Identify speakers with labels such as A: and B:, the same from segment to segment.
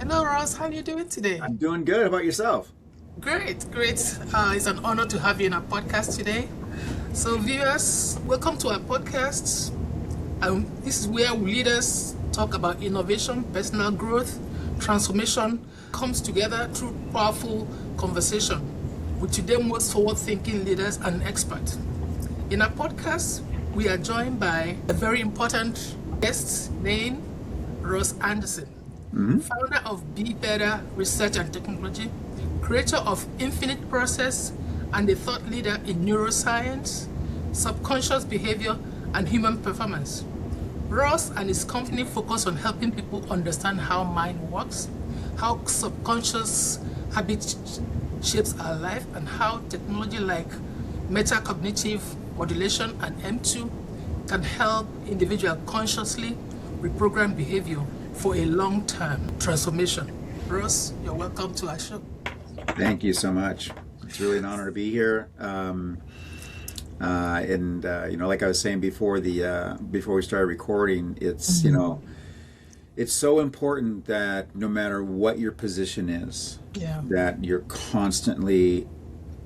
A: Hello, Ross. How are you doing today?
B: I'm doing good. How about yourself?
A: Great, great. It's an honor to have you in our podcast today. So, viewers, welcome to our podcast. This is where leaders talk about innovation, personal growth, transformation comes together through powerful conversation with today's most forward-thinking leaders and experts. In our podcast, we are joined by a very important guest named Ross Anderson, founder of Be Better Research and Technology, creator of Infinite Process, and a thought leader in neuroscience, subconscious behavior, and human performance. Ross and his company focus on helping people understand how mind works, how subconscious habit shapes our life, and how technology like Metacognitive Modulation and M2 can help individuals consciously reprogram behavior for a long-term transformation. Ross, you're welcome to our show.
B: Thank you so much. It's really an honor to be here. Like I was saying before before we started recording, it's so important that no matter what your position is,
A: Yeah.
B: that you're constantly,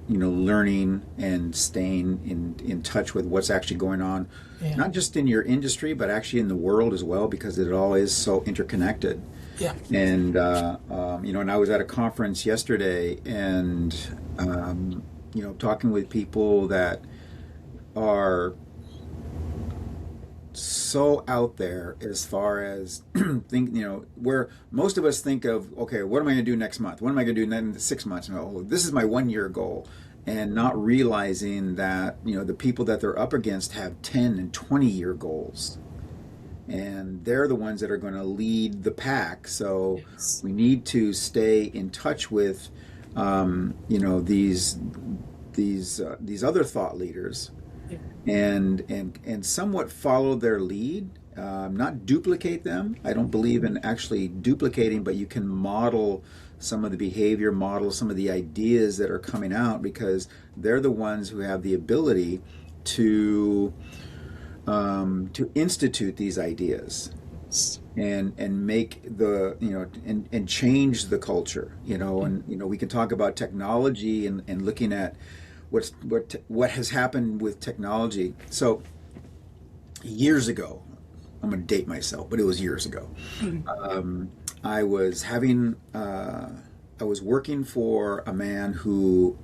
B: learning and staying in touch with what's actually going on,
A: Yeah.
B: not just in your industry, but actually in the world as well, because it all is so interconnected.
A: Yeah.
B: And and I was at a conference yesterday, and talking with people that are so out there as far as where most of us think of, okay, what am I going to do next month? What am I going to do in 6 months? Oh, this is my 1 year goal, and not realizing that the people that they're up against have 10 and 20-year goals, and they're the ones that are going to lead the pack. So
A: Yes.
B: we need to stay in touch with these other thought leaders,
A: Yeah.
B: and somewhat follow their lead, not duplicate them. I don't believe in actually duplicating, but you can model some of the behavior, model some of the ideas that are coming out, because they're the ones who have the ability to institute these ideas and make and change the culture, and we can talk about technology and looking at what has happened with technology. So years ago, I'm going to date myself, but it was years ago. I was working for a man who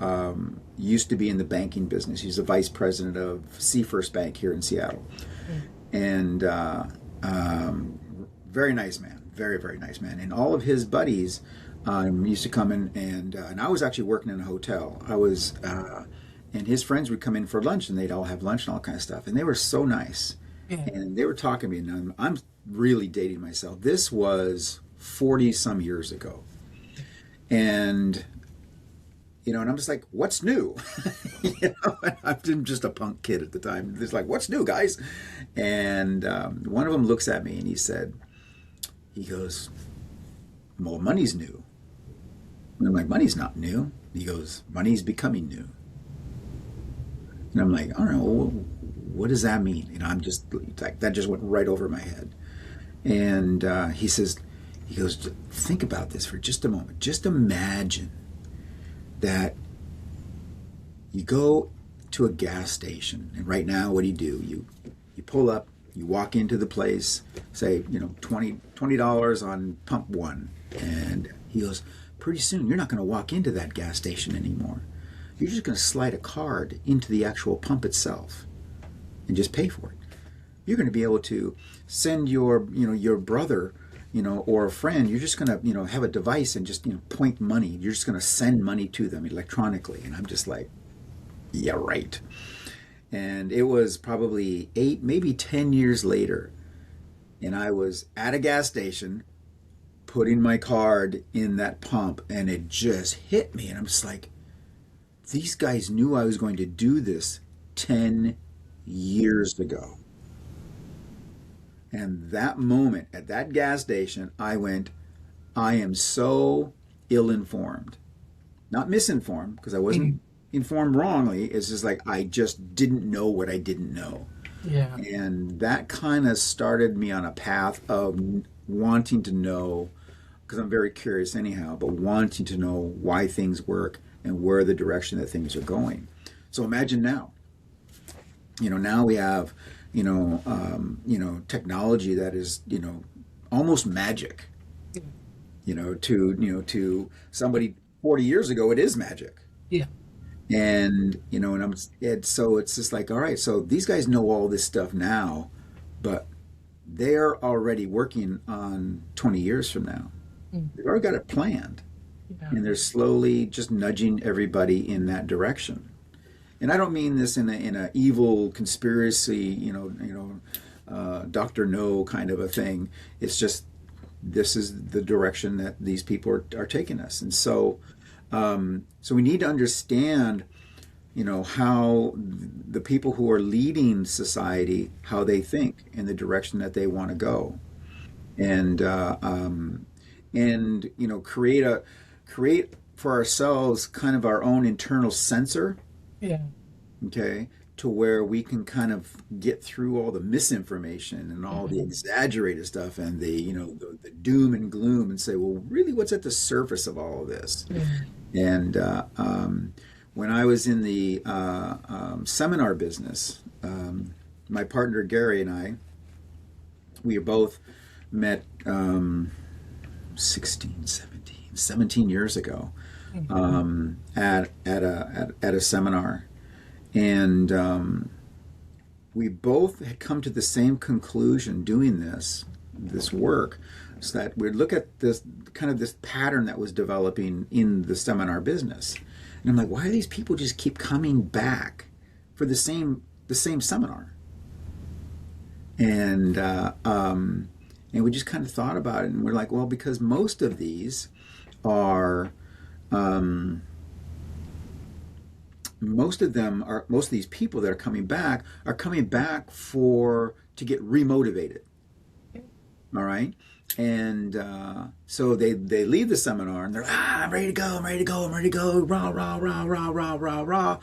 B: used to be in the banking business. He's the vice president of Seafirst Bank here in Seattle, and very nice man, very, very nice man. And all of his buddies used to come in, and I was actually working in a hotel. And his friends would come in for lunch, and they'd all have lunch and all kind of stuff. And they were so nice,
A: Yeah.
B: and they were talking to me. And I'm really dating myself. This was 40 some years ago, and and I'm just like, what's new? I'm just a punk kid at the time. It's like, what's new, guys? And one of them looks at me and he goes, well, money's new. And I'm like, money's not new. He goes, money's becoming new. And I'm like, I don't know, what does that mean? I'm just like, that just went right over my head. And he goes, think about this for just a moment. Just imagine that you go to a gas station, and right now, what do? You pull up, you walk into the place, say, $20 on pump one, and he goes, pretty soon you're not going to walk into that gas station anymore. You're just going to slide a card into the actual pump itself and just pay for it. You're going to be able to send your brother, or a friend. You're just going to, have a device and just, point money. You're just going to send money to them electronically. And I'm just like, yeah, right. And it was probably 8, maybe 10 years later, and I was at a gas station putting my card in that pump, and it just hit me. And I'm just like, these guys knew I was going to do this 10 years ago. And that moment at that gas station, I went, I am so ill-informed. Not misinformed, because I wasn't informed wrongly. It's just like, I just didn't know what I didn't know.
A: Yeah.
B: And that kind of started me on a path of wanting to know because I'm very curious anyhow, but wanting to know why things work and where the direction that things are going. So imagine now, now we have, technology that is, almost magic, to somebody 40 years ago, it is magic.
A: Yeah.
B: So it's just like, all right, so these guys know all this stuff now, but they're already working on 20 years from now. They've already got it planned, and they're slowly just nudging everybody in that direction. And I don't mean this in a evil conspiracy, Dr. No kind of a thing. It's just, this is the direction that these people are taking us. And so we need to understand, how the people who are leading society, how they think in the direction that they want to go, and create for ourselves kind of our own internal sensor.
A: Yeah.
B: Okay. To where we can kind of get through all the misinformation and all the exaggerated stuff and the doom and gloom and say, well, really, what's at the surface of all of this? And when I was in the seminar business, my partner Gary and I, we both met 17 years ago at a seminar. And we both had come to the same conclusion doing this work, so that we'd look at this pattern that was developing in the seminar business. And I'm like, why do these people just keep coming back for the same seminar? And we just kind of thought about it, and we're like, well, because most of these are most of these people that are coming back to get remotivated. All right. And so they leave the seminar and they're, I'm ready to go, rah, rah, rah, rah, rah, rah, rah.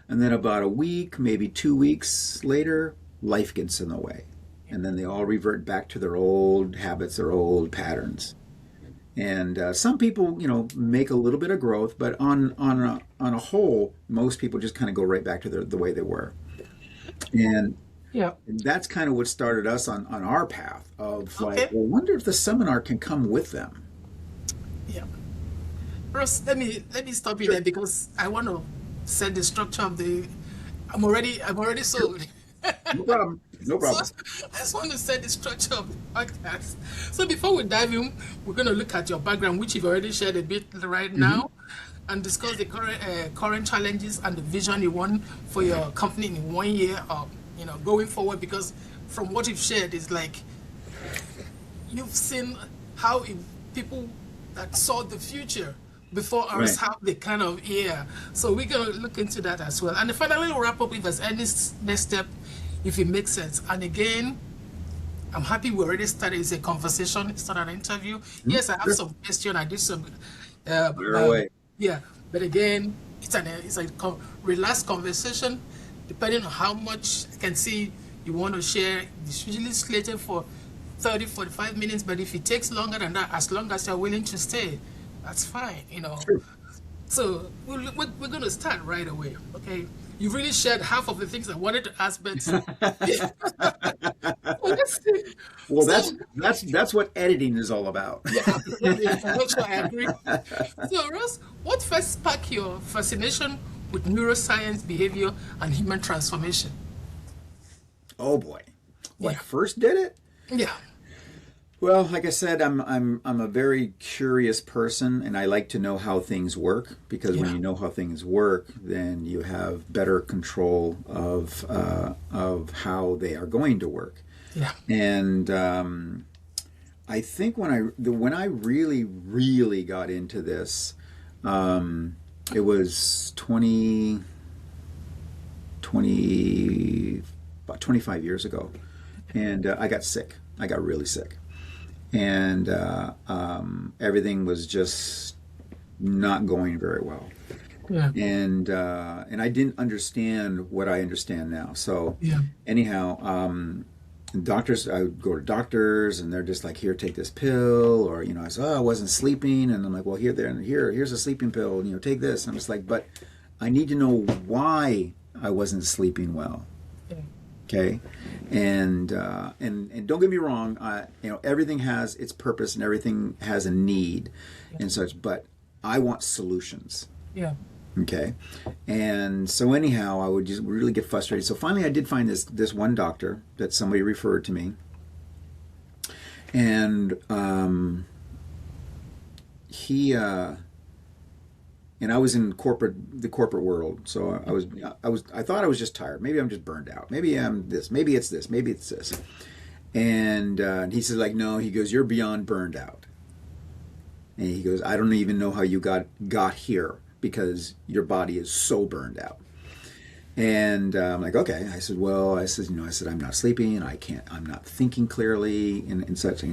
B: And then about a week, maybe 2 weeks later, life gets in the way. And then they all revert back to their old habits, their old patterns. And some people, make a little bit of growth, but on a whole, most people just kind of go right back to the way they were. And that's kind of what started us on our path of like, well, wonder if the seminar can come with them.
A: Yeah. Ross, let me stop you there, because I want to set the structure of the. I'm already sold.
B: No problem. No problem.
A: So, I just want to set the structure of the podcast. So before we dive in, we're going to look at your background, which you've already shared a bit right now, and discuss the current challenges and the vision you want for your company in 1 year, or going forward. Because from what you've shared, is like you've seen how people that saw the future before us have the kind of ear. So we're going to look into that as well. And finally, we'll wrap up if there's any next step, if it makes sense. And again, I'm happy we already started. It's a conversation. It's not an interview. Yes, I have some questions. I did some. Yeah, but again, it's a relaxed conversation. Depending on how much I can see you want to share, it's usually slated for 30-45 minutes. But if it takes longer than that, as long as you're willing to stay, that's fine.
B: Sure.
A: So we're going to start right away. Okay. You've really shared half of the things I wanted to ask, but
B: well, that's what editing is all about.
A: I'm sure I agree. So, Ross, what first sparked your fascination with neuroscience, behavior, and human transformation?
B: Oh boy, what first did it?
A: Yeah.
B: Well, like I said, I'm a very curious person, and I like to know how things work, because when you know how things work, then you have better control of how they are going to work.
A: Yeah.
B: And I think when I really got into this, it was about 25 years ago, and I got sick. I got really sick. And everything was just not going very well.
A: Yeah.
B: And I didn't understand what I understand now. So anyhow, And doctors, I would go to doctors, and they're just like, here, take this pill, or I said, oh, I wasn't sleeping, and I'm like, well, here's a sleeping pill, and take this. And I'm just like, but I need to know why I wasn't sleeping well. Okay, and don't get me wrong, everything has its purpose and everything has a need and such, but I want solutions.
A: Yeah.
B: Okay, and so anyhow, I would just really get frustrated. So finally, I did find this one doctor that somebody referred to me, and he and I was in the corporate world, so I thought I was just tired. Maybe I'm just burned out. Maybe I'm this. Maybe it's this. Maybe it's this. And he says, like, no. He goes, you're beyond burned out. And he goes, I don't even know how you got here, because your body is so burned out. And I'm like, okay. I said, I'm not sleeping. I'm not thinking clearly, and such.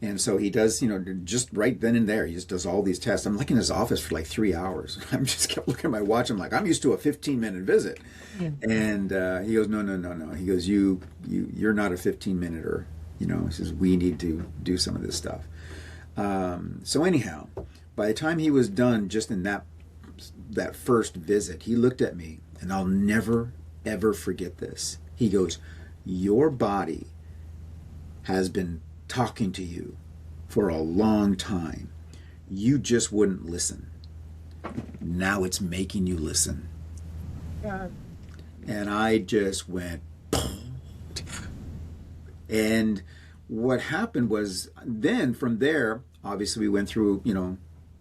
B: And so he does, just right then and there, he just does all these tests. I'm like in his office for like 3 hours. I'm just kept looking at my watch. I'm like, I'm used to a 15-minute visit. Yeah. And he goes, no. He goes, you're not a 15-minuter. He says, we need to do some of this stuff. So anyhow, by the time he was done, just in that first visit, he looked at me, and I'll never, ever forget this. He goes, your body has been talking to you for a long time. You just wouldn't listen. Now it's making you listen. Yeah. And I just went, and what happened was, then from there, obviously we went through,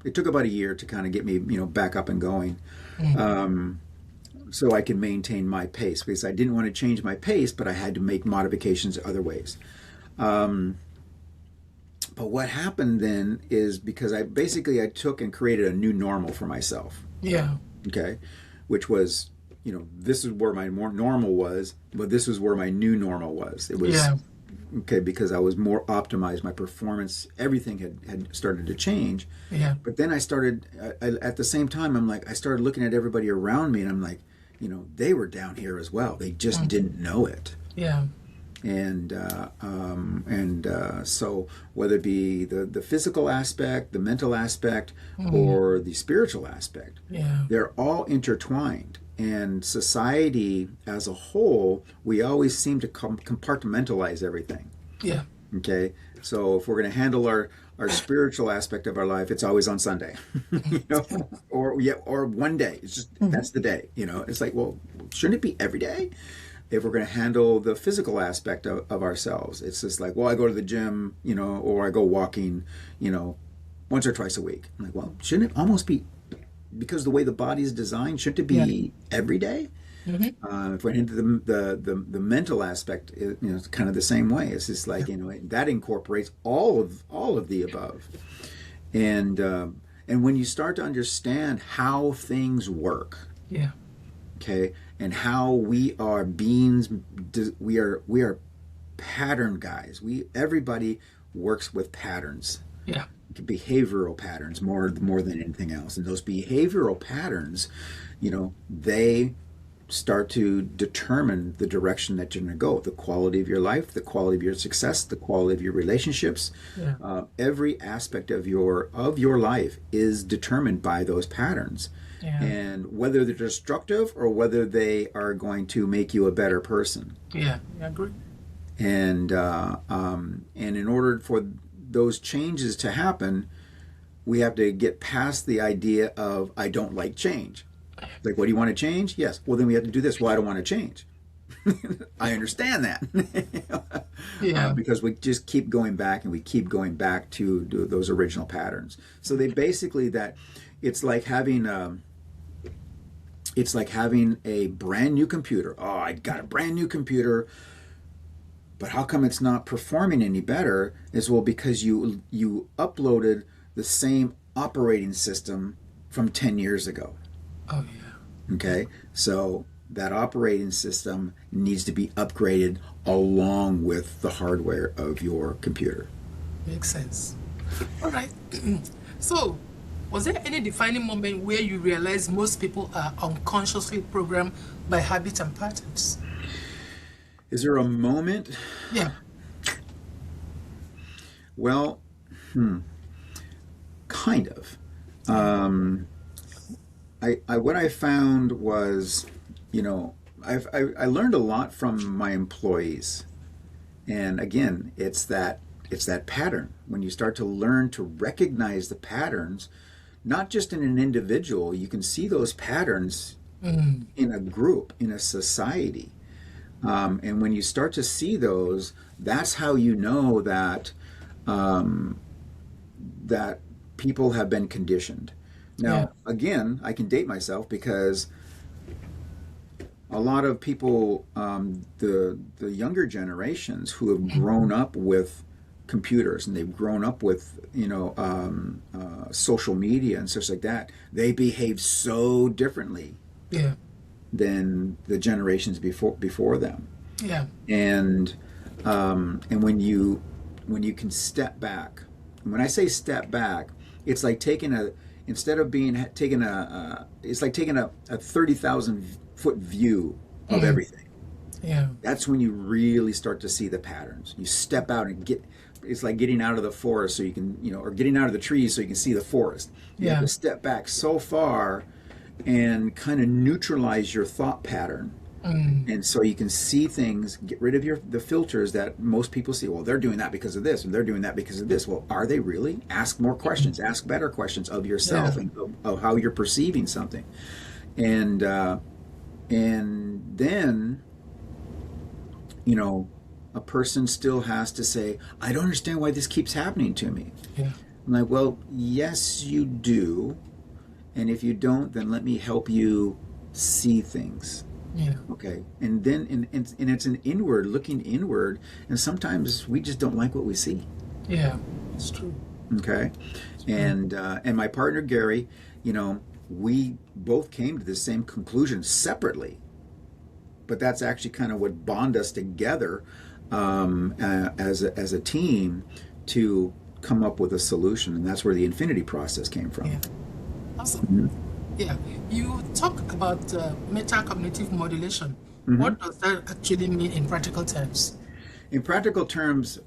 B: it took about a year to kind of get me, back up and going. Mm-hmm. So I can maintain my pace, because I didn't want to change my pace, but I had to make modifications other ways. But what happened then is, because I took and created a new normal for myself. Yeah. Okay. Which was, this is where my normal was, but this is where my new normal was. It was, okay, because I was more optimized. My performance, everything had started to change. Yeah. But then I started, at the same time, I started looking at everybody around me, and I'm like, they were down here as well. They just didn't know it. Yeah. And so whether it be the physical aspect, the mental aspect, or the spiritual aspect, they're all intertwined. And society as a whole, we always seem to compartmentalize everything. Yeah. Okay. So if we're going to handle our spiritual aspect of our life, it's always on Sunday, or one day. It's just that's the day. It's like, well, shouldn't it be every day? If we're going to handle the physical aspect of ourselves, it's just like, well, I go to the gym, or I go walking, once or twice a week. I'm like, well, shouldn't it almost be, because the way the body is designed, shouldn't it be every day? Mm-hmm. If we're into the mental aspect, it's kind of the same way. It's just like, that incorporates all of the above. And when you start to understand how things work, okay, and how we are beings, we are pattern guys. Everybody works with patterns. Yeah. Behavioral patterns more than anything else. And those behavioral patterns, they start to determine the direction that you're going to go, the quality of your life, the quality of your success, the quality of your relationships. Yeah. Every aspect of your life is determined by those patterns. Yeah. And whether they're destructive or whether they are going to make you a better person. Yeah, I agree. And in order for those changes to happen, we have to get past the idea of, I don't like change. Like, what do you want to change? Yes. Well, then we have to do this. Well, I don't want to change. I understand that. Because we just keep going back, and we keep going back to those original patterns. So they basically, it's like having a brand new computer. Oh, I got a brand new computer, but how come it's not performing any better? Because you uploaded the same operating system from 10 years ago. Oh, yeah. Okay, so that operating system needs to be upgraded along with the hardware of your computer.
A: Makes sense. All right. So, was there any defining moment where you realized most people are unconsciously programmed by habits and patterns?
B: Is there a moment?
A: Yeah.
B: Well, kind of. What I found was, I learned a lot from my employees, and again, it's that pattern. When you start to learn to recognize the patterns, not just in an individual, you can see those patterns in a group, in a society. And when you start to see those, that's how you know that that people have been conditioned. Now, again, I can date myself because a lot of people, the younger generations who have grown up with computers and they've grown up with social media and such like that, they behave so differently than the generations before them.
A: Yeah.
B: And when you can step back, and when I say step back, it's like taking a it's like taking a 30,000 foot view of everything.
A: Yeah.
B: That's when you really start to see the patterns. You step out and it's like getting out of the forest so you can, or getting out of the trees so you can see the forest. You have to step back so far and kind of neutralize your thought pattern. And so you can see things, get rid of the filters that most people see. Well, they're doing that because of this, and they're doing that because of this. Well, are they really? Ask more questions. Ask better questions of yourself and of how you're perceiving something. And then, a person still has to say, I don't understand why this keeps happening to me.
A: Yeah.
B: I'm like, well, yes, you do. And if you don't, then let me help you see things.
A: Yeah.
B: Okay. And then and it's an inward, looking inward, and sometimes we just don't like what we see.
A: Yeah. It's true.
B: Okay. And my partner Gary, we both came to the same conclusion separately. But that's actually kind of what bond us together as a team to come up with a solution, and that's where the infinity process came from.
A: Yeah. Awesome. Yeah. You talk about metacognitive modulation. What does that actually mean in practical terms?
B: In practical terms,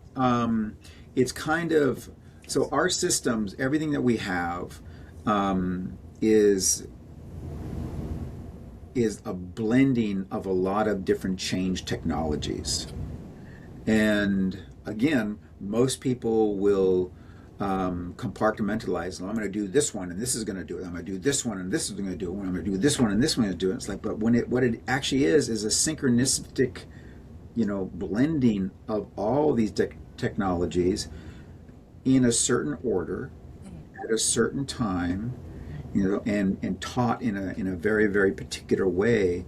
B: it's kind of, so our systems, everything that we have is a blending of a lot of different change technologies. And again, most people will compartmentalize. Well, I'm going to do this one, and this is going to do it. I'm going to do this one, and this is going to do it. I'm going to do this one, and this one is going to do it. It's like, but what it actually is a synchronistic, blending of all these technologies in a certain order at a certain time, and taught in a very, very particular way,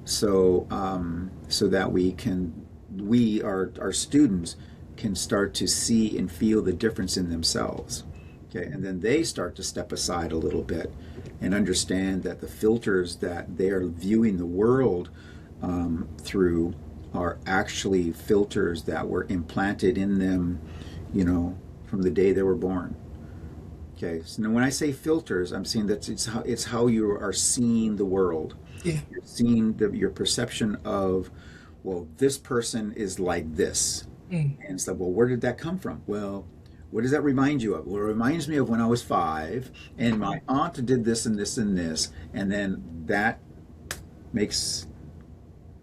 B: so that our students can start to see and feel the difference in themselves. Okay, and then they start to step aside a little bit and understand that the filters that they are viewing the world through are actually filters that were implanted in them, from the day they were born. Okay, so now when I say filters, I'm saying that it's how you are seeing the world.
A: Yeah.
B: You're seeing your perception of, well, this person is like this. And it's like, well, where did that come from? Well, what does that remind you of? Well, it reminds me of when I was 5, and my aunt did this and this and this, and then that makes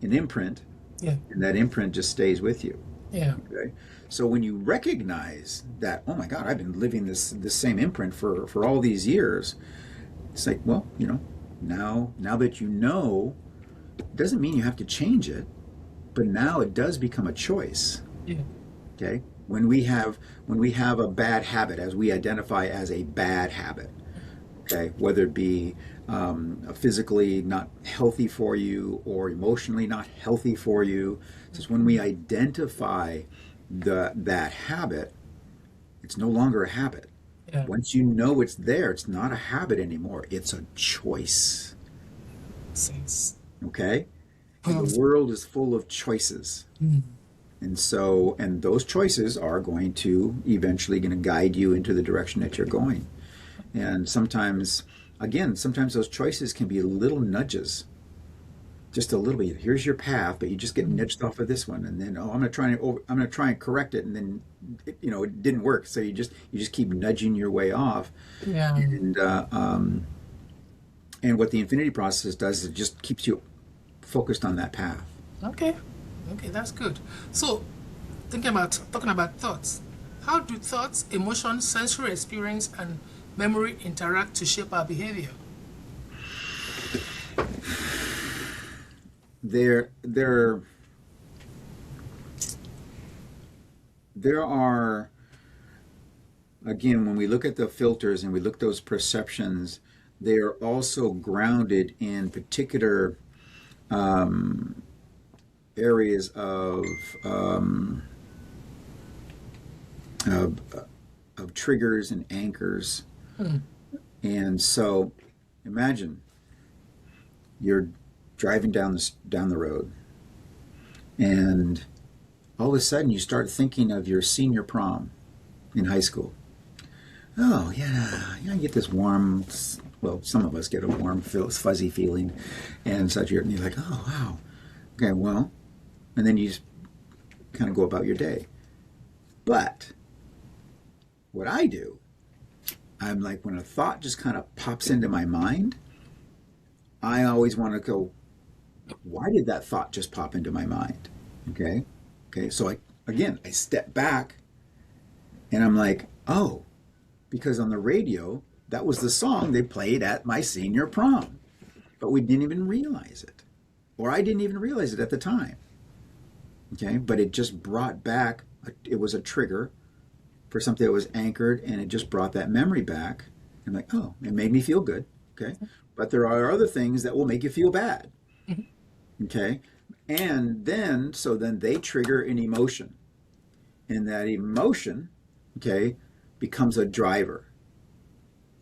B: an imprint, and that imprint just stays with you.
A: Yeah.
B: Okay. So when you recognize that, oh my God, I've been living this same imprint for all these years, it's like, well, now that it doesn't mean you have to change it, but now it does become a choice.
A: Yeah.
B: Okay. When we have a bad habit, as we identify as a bad habit, okay, whether it be physically not healthy for you or emotionally not healthy for you, it's when we identify that habit, it's no longer a habit.
A: Yeah.
B: Once you know it's there, it's not a habit anymore. It's a choice.
A: Sense.
B: Okay? And the world is full of choices. And those choices are going to eventually guide you into the direction that you're going. And sometimes those choices can be little nudges just a little bit. Here's your path, but you just get nudged off of this one, and then I'm going to try and correct it, and then it didn't work. So you just keep nudging your way off.
A: Yeah.
B: And what the infinity process does is it just keeps you focused on that path.
A: Okay. Okay, that's good. So, talking about thoughts, how do thoughts, emotions, sensory experience, and memory interact to shape our behavior?
B: There are, again, when we look at the filters and we look at those perceptions, they are also grounded in particular areas of triggers and anchors. And so imagine you're driving down the road, and all of a sudden you start thinking of your senior prom in high school. Oh yeah, I get this warm, well, some of us get a warm, fuzzy feeling and such, and you're like, oh wow, okay, well, and then you just kind of go about your day. But what I do, I'm like, when a thought just kind of pops into my mind, I always want to go, why did that thought just pop into my mind? Okay. So I step back and I'm like, oh, because on the radio, that was the song they played at my senior prom, but we didn't even realize it, or I didn't even realize it at the time. Okay. But it just brought back, it was a trigger for something that was anchored, and it just brought that memory back. I'm like, oh, it made me feel good. Okay. But there are other things that will make you feel bad. Okay. And then they trigger an emotion, and that emotion, okay, becomes a driver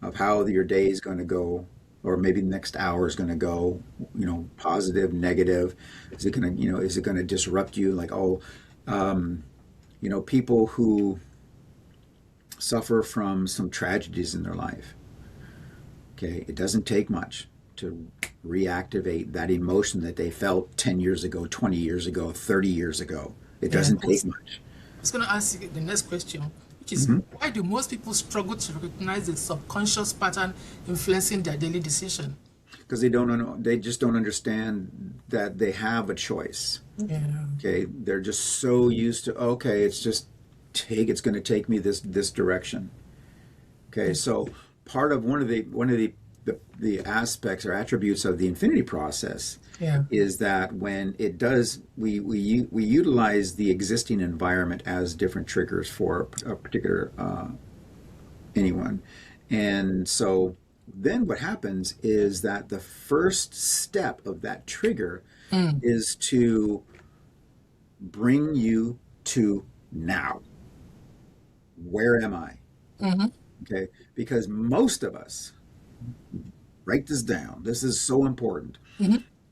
B: of how your day is going to go, or maybe the next hour is going to go, positive, negative. Is it going to disrupt you? Like, people who suffer from some tragedies in their life. Okay. It doesn't take much to reactivate that emotion that they felt 10 years ago, 20 years ago, 30 years ago. It doesn't take much.
A: I was going to ask you the next question, which is, why do most people struggle to recognize the subconscious pattern influencing their daily decision?
B: Because they just don't understand that they have a choice.
A: Yeah.
B: Okay. They're just so used to, okay, it's going to take me this direction. Okay. So part of one of the aspects or attributes of the infinity process is that when it does, we utilize the existing environment as different triggers for a particular anyone. And so then what happens is that the first step of that trigger is to bring you to now. Where am I? Okay, because most of us, write this down. This is so important.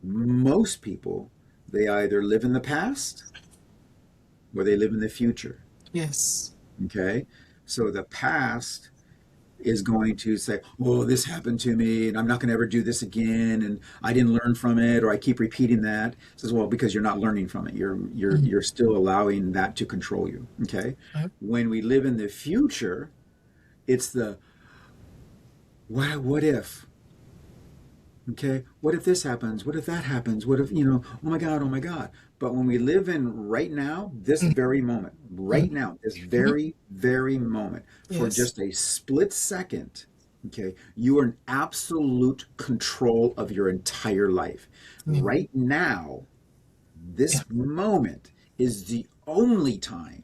B: Most people, they either live in the past or they live in the future.
A: Yes.
B: Okay, so the past is going to say, oh, this happened to me and I'm not going to ever do this again, and I didn't learn from it, or I keep repeating that. It says, well, because you're not learning from it. You're still allowing that to control you. Okay. When we live in the future, it's the what if? Okay, what if this happens? What if that happens? What if, oh my God. But when we live in right now, this very moment, right now, this very, very moment, for just a split second, okay, you are in absolute control of your entire life. Right now, this moment is the only time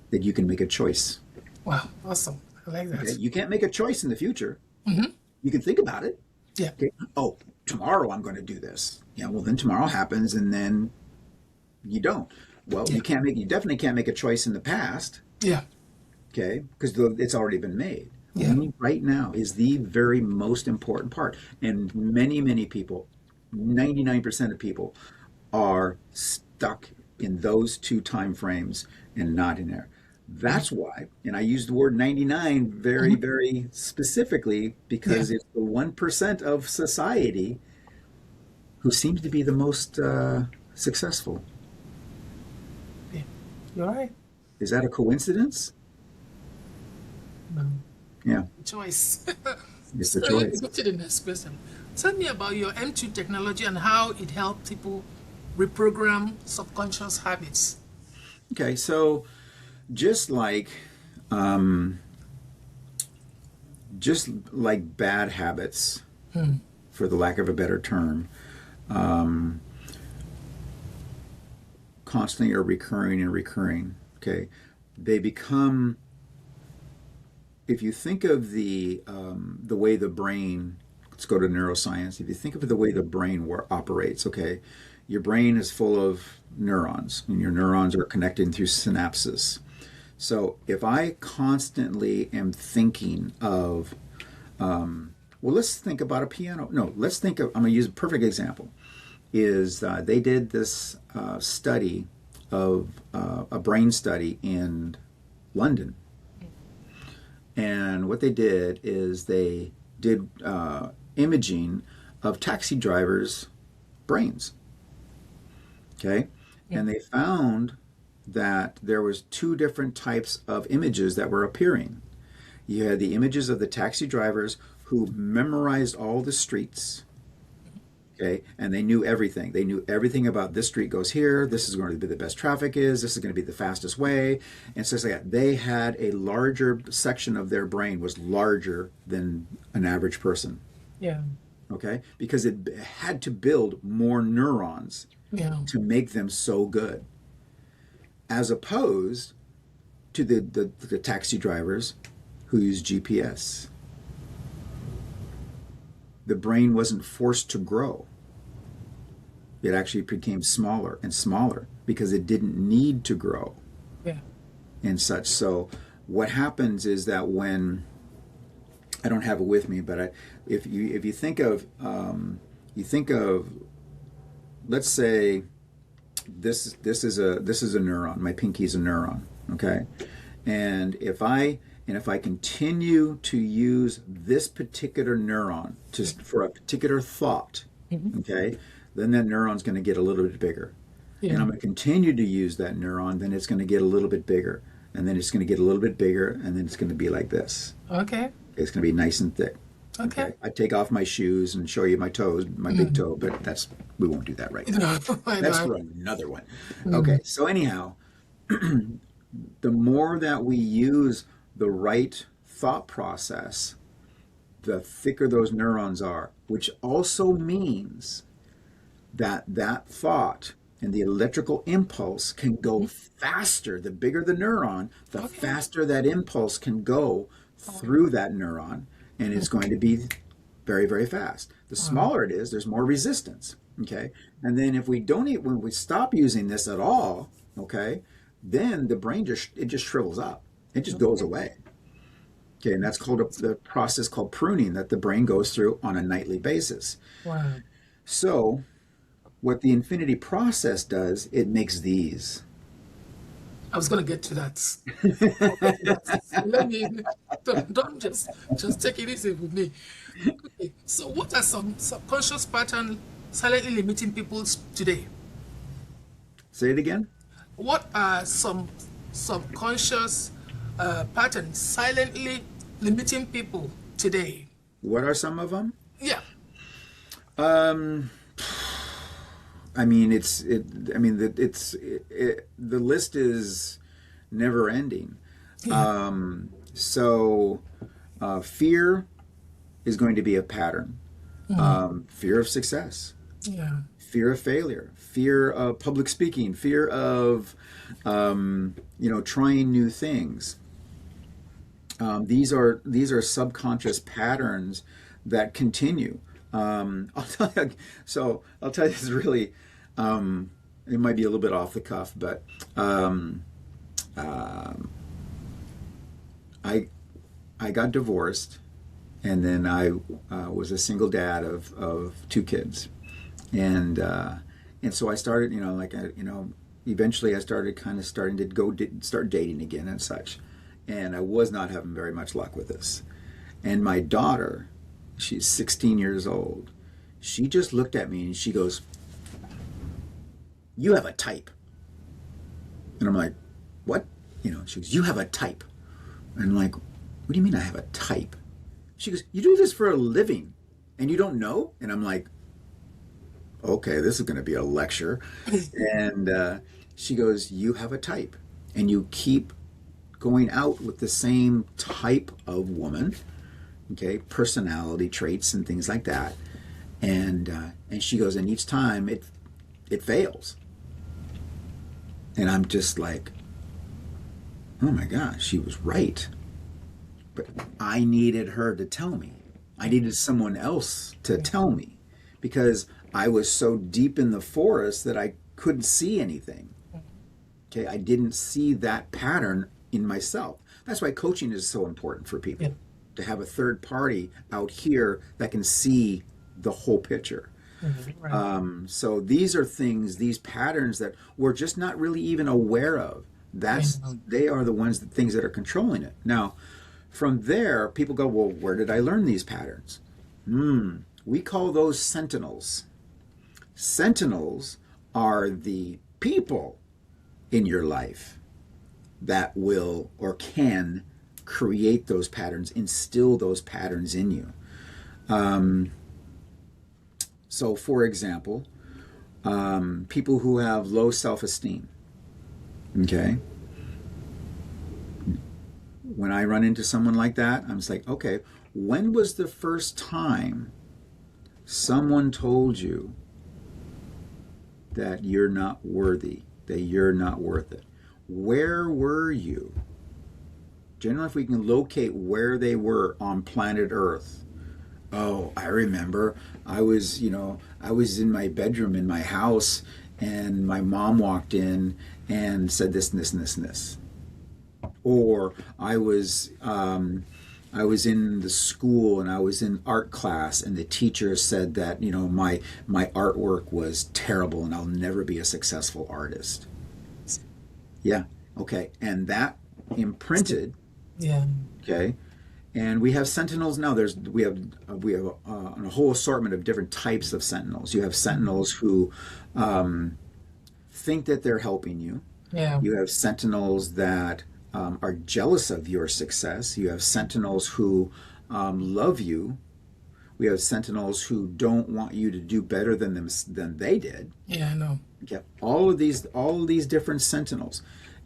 B: that you can make a choice.
A: Wow, awesome. I like that.
B: Okay? You can't make a choice in the future. You can think about it.
A: Yeah.
B: Okay. Oh, tomorrow I'm going to do this. Yeah. Well, then tomorrow happens, and then you don't. Well, you definitely can't make a choice in the past. Yeah. Okay. Because it's already been made. Yeah. Only right now is the very most important part. And many, many people, 99% of people, are stuck in those two time frames and not in there. That's why, and I use the word 99 very, very specifically, because it's the 1% of society who seems to be the most successful.
A: Yeah. You're right.
B: Is that a coincidence?
A: No.
B: Yeah,
A: Choice.
B: it's a
A: So let me
B: choice.
A: go to the next question. Tell me about your M2 technology and how it helped people reprogram subconscious habits.
B: Okay, so just like um, just like bad habits, for the lack of a better term, um, constantly are recurring and recurring. Okay, they become. If you think of the way the brain, let's go to neuroscience. If you think of the way the brain operates, okay, your brain is full of neurons, and your neurons are connected through synapses. So if I constantly am thinking of, well, let's think about a piano. No, let's think of, I'm going to use a perfect example, is they did this study of a brain study in London. And what they did is they did imaging of taxi drivers' brains. Okay?
A: Yeah.
B: And they found that there was two different types of images that were appearing. You had the images of the taxi drivers who memorized all the streets, okay, and they knew everything. They knew everything about this street goes here, this is going to be the best traffic is, this is going to be the fastest way, and so it's like that. They had a larger section of their brain was larger than an average person,
A: Yeah.
B: okay, because it had to build more neurons
A: Yeah.
B: to make them so good, as opposed to the taxi drivers who use GPS. The brain wasn't forced to grow. It actually became smaller and smaller because it didn't need to grow
A: Yeah.
B: and such. So what happens is that when I don't have it with me, but if you think of let's say this is a neuron. My pinky's a neuron, okay, and if I continue to use this particular neuron for a particular thought, okay, then that neuron's going to get a little bit bigger.
A: Yeah.
B: And I'm going to continue to use that neuron, then it's going to get a little bit bigger. And then it's going to get a little bit bigger, and then it's going to be like this.
A: Okay.
B: It's going to be nice and thick.
A: Okay.
B: I take off my shoes and show you my toes, my big toe, but we won't do that right now.
A: No, I
B: That's
A: know.
B: for another one. Okay, so anyhow, the more that we use the right thought process, the thicker those neurons are, which also means that thought and the electrical impulse can go faster. The bigger the neuron, the
A: Okay.
B: faster that impulse can go through that neuron, and it's going to be very, very fast. The smaller it is, there's more resistance. Okay, and then if we don't eat, when we stop using this at all, okay, then the brain just shrivels up. It just goes away. Okay, and that's called the process called pruning that the brain goes through on a nightly basis.
A: Wow.
B: So what the infinity process does, it makes these.
A: I was going to get to that. Let me don't just take it easy with me. Okay. So, what are some subconscious patterns silently limiting people today?
B: Say it again.
A: What are some subconscious patterns silently limiting people today?
B: What are some of them?
A: Yeah.
B: I mean, the list is never ending.
A: Yeah.
B: So fear is going to be a pattern. Fear of success,
A: Yeah.
B: fear of failure, fear of public speaking, fear of trying new things. These are subconscious patterns that continue. I'll tell you this really. It might be a little bit off the cuff, but I got divorced, and then I was a single dad of two kids, and so I started, eventually I started starting to start dating again and such, and I was not having very much luck with this, and my daughter, she's 16 years old. She just looked at me and she goes, "You have a type." And I'm like, "What?" She goes, "You have a type." And I'm like, "What do you mean I have a type?" She goes, "You do this for a living and you don't know?" And I'm like, "Okay, this is going to be a lecture." And she goes, "You have a type and you keep going out with the same type of woman, okay, personality traits and things like that." And she goes, "And each time it fails." And I'm just like, "Oh my gosh, she was right." But I needed her to tell me. I needed someone else to tell me because I was so deep in the forest that I couldn't see anything. Okay, I didn't see that pattern in myself. That's why coaching is so important for people, to have a third party out here that can see the whole picture.
A: Right.
B: So these are things, these patterns that we're just not really even aware of. They are the things that are controlling it. Now, from there, people go, "Well, where did I learn these patterns?" We call those sentinels. Sentinels are the people in your life that will or can create those patterns, instill those patterns in you. So, for example, people who have low self-esteem, okay? When I run into someone like that, I'm just like, okay, when was the first time someone told you that you're not worthy, that you're not worth it? Where were you? Generally, if we can locate where they were on planet Earth. Oh, I remember. I was in my bedroom in my house, and my mom walked in and said this and this and this and this. Or I was in the school and I was in art class, and the teacher said that my artwork was terrible and I'll never be a successful artist. Yeah. Okay. And that imprinted.
A: Yeah.
B: Okay. And we have sentinels now. We have a whole assortment of different types of sentinels. You have sentinels who think that they're helping you.
A: Yeah.
B: You have sentinels that are jealous of your success. You have sentinels who love you. We have sentinels who don't want you to do better than they did.
A: Yeah, I know.
B: Okay, all of these different sentinels.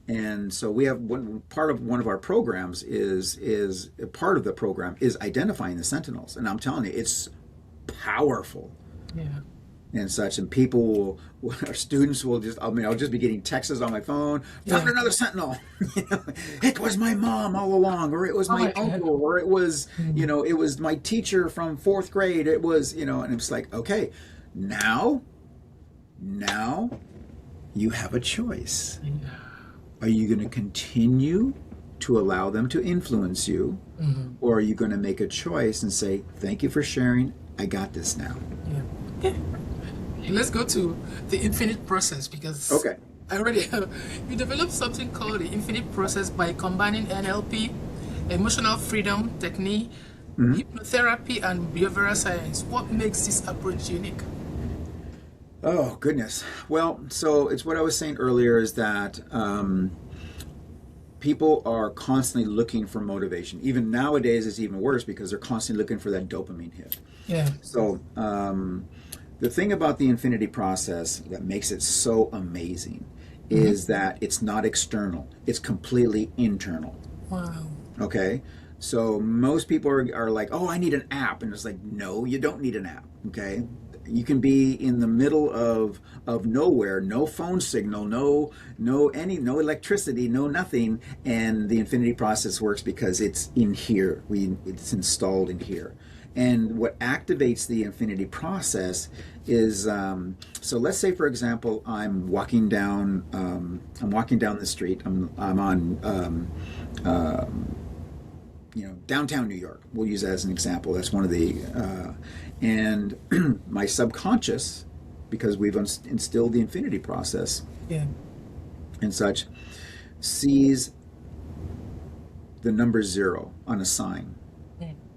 B: And so we have part of one of our programs is part of the program is identifying the sentinels. And I'm telling you, it's powerful.
A: Yeah.
B: And such, and people our students will I'll just be getting texts on my phone, "Found another sentinel." It was my mom all along, or it was my uncle, or it was, it was my teacher from 4th grade. It was, and it's like, okay, now you have a choice.
A: Yeah.
B: Are you going to continue to allow them to influence you, or are you going to make a choice and say, "Thank you for sharing. I got this now."
A: Yeah. Let's go to the infinite process, because I already you developed something called the infinite process by combining NLP, emotional freedom technique, hypnotherapy, and behavioral science. What makes this approach unique?
B: Oh, goodness. Well, so it's what I was saying earlier is that people are constantly looking for motivation. Even nowadays, it's even worse because they're constantly looking for that dopamine hit.
A: Yeah.
B: So the thing about the infinity process that makes it so amazing is that it's not external. It's completely internal.
A: Wow.
B: Okay? So most people are like, "Oh, I need an app." And it's like, no, you don't need an app. Okay? You can be in the middle of nowhere, no phone signal, no electricity, no nothing, and the infinity process works because it's in here. It's installed in here. And what activates the infinity process is, so let's say, for example, I'm walking down the street. I'm on downtown New York. We'll use that as an example. That's one of the and my subconscious, because we've instilled the infinity process and such, sees the number 0 on a sign.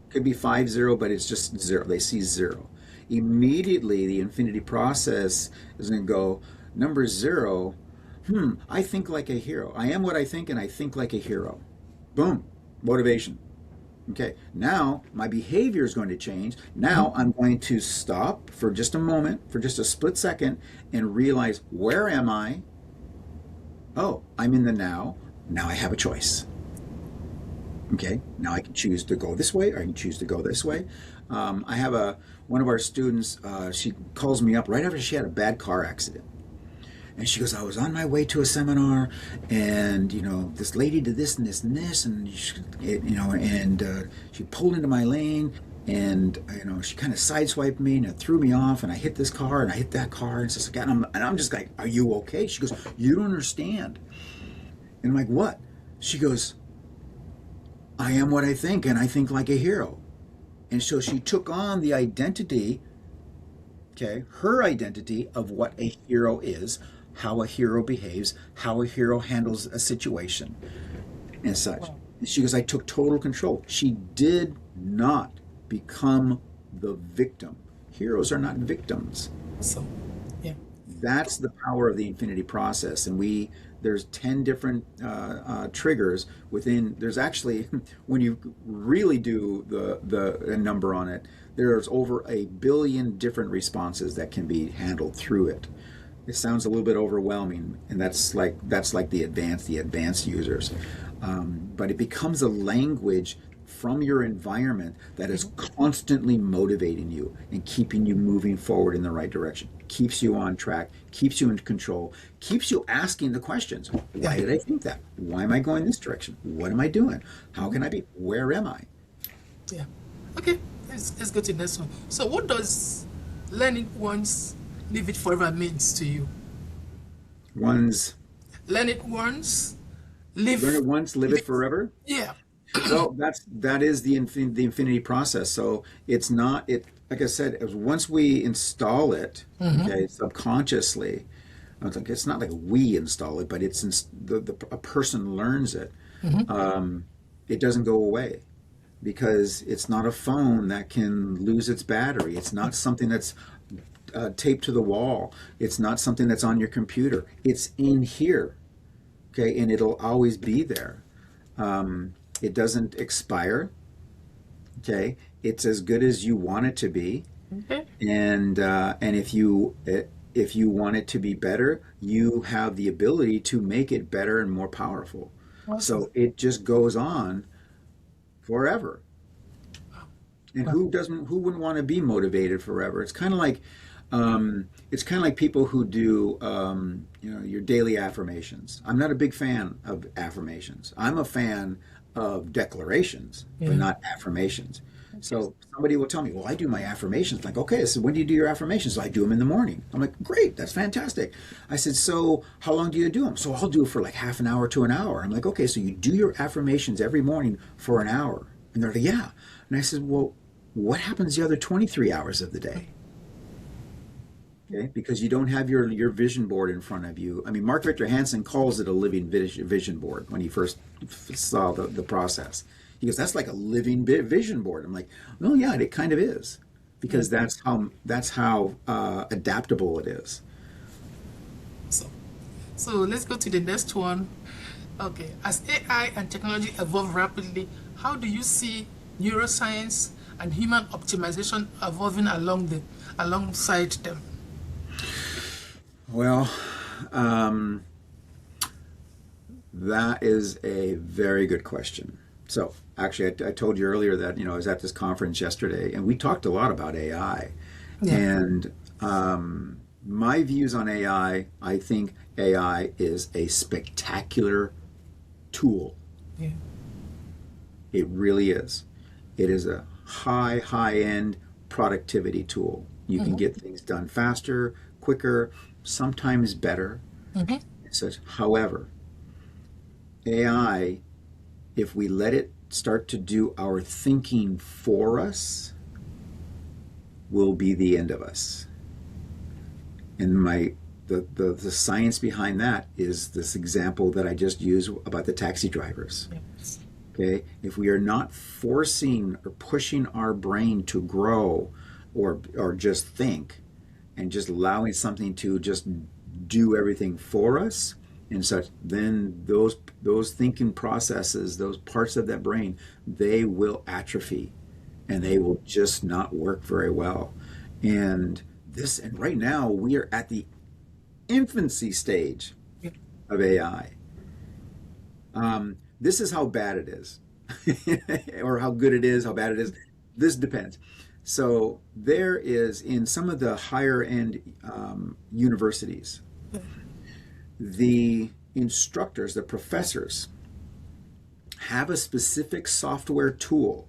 B: Could be 50, but it's just 0. They see 0. immediately the infinity process is going to go, number 0, I think like a hero. I am what I think, and I think like a hero. Boom, motivation. Okay, now my behavior is going to change. Now I'm going to stop for just a moment, for just a split second, and realize, where am I? Oh, I'm in the now. Now I have a choice. Okay, now I can choose to go this way, or I can choose to go this way. I have one of our students, she calls me up right after she had a bad car accident. And she goes, I was on my way to a seminar, and this lady did this and this and this, and she pulled into my lane, and she kind of sideswiped me, and it threw me off, and I hit this car, and I hit that car, and it's just like, and I'm just like, are you okay? She goes, you don't understand. And I'm like, what? She goes, I am what I think, and I think like a hero. And so she took on the identity, okay, her identity of what a hero is, how a hero behaves, how a hero handles a situation, and such. Wow. She goes, I took total control. She did not become the victim. Heroes are not victims.
A: So, yeah.
B: That's the power of the infinity process. And there's 10 different triggers within. There's actually, when you really do the number on it, there's over 1 billion different responses that can be handled through it. It sounds a little bit overwhelming, and that's like the advanced users. But it becomes a language from your environment that is constantly motivating you and keeping you moving forward in the right direction. Keeps you on track, keeps you in control, keeps you asking the questions. Why did I think that? Why am I going this direction? What am I doing? How can I be? Where am I?
A: Yeah. Okay, let's go to the next one. So what does learning once, live it forever means to you?
B: Learn it
A: once,
B: live it forever?
A: Yeah.
B: Well, that is the infinity process. So it's not, like I said, once we install it, okay, subconsciously, it's not like we install it, but it's a person learns it. It doesn't go away, because it's not a phone that can lose its battery. It's not something that's taped to the wall. It's not something that's on your computer. It's in here, okay, and it'll always be there. It doesn't expire, okay. It's as good as you want it to be, and if you want it to be better, you have the ability to make it better and more powerful. Awesome. So it just goes on forever. And who wouldn't want to be motivated forever? It's kind of like people who do your daily affirmations. I'm not a big fan of affirmations. I'm a fan of declarations, but not affirmations. So somebody will tell me, well, I do my affirmations. Like, okay, so when do you do your affirmations? So I do them in the morning. I'm like, great, that's fantastic. I said, so how long do you do them? So I'll do it for like half an hour to an hour. I'm like, okay, so you do your affirmations every morning for an hour. And they're like, yeah. And I said, well, what happens the other 23 hours of the day? Okay, because you don't have your vision board in front of you. I mean, Mark Victor Hansen calls it a living vision board when he first saw the process. He goes, that's like a living vision board. I'm like, well, yeah, it kind of is, because that's how adaptable it is.
A: So let's go to the next one. Okay, as AI and technology evolve rapidly, how do you see neuroscience and human optimization evolving alongside them?
B: Well, that is a very good question. So actually, I told you earlier that I was at this conference yesterday, and we talked a lot about AI. Yeah. And my views on AI, I think AI is a spectacular tool. Yeah. It really is. It is a high-end productivity tool. You can get things done faster, quicker, sometimes better. However, AI, if we let it start to do our thinking for us, will be the end of us. And the science behind that is this example that I just used about the taxi drivers. Yes. Okay, if we are not forcing or pushing our brain to grow or just think, and just allowing something to just do everything for us and such, then those thinking processes, those parts of that brain, they will atrophy and they will just not work very well. And right now we are at the infancy stage of AI. This is how bad it is, or how good it is, how bad it is. This depends. So there is, in some of the higher end universities, the instructors, the professors, have a specific software tool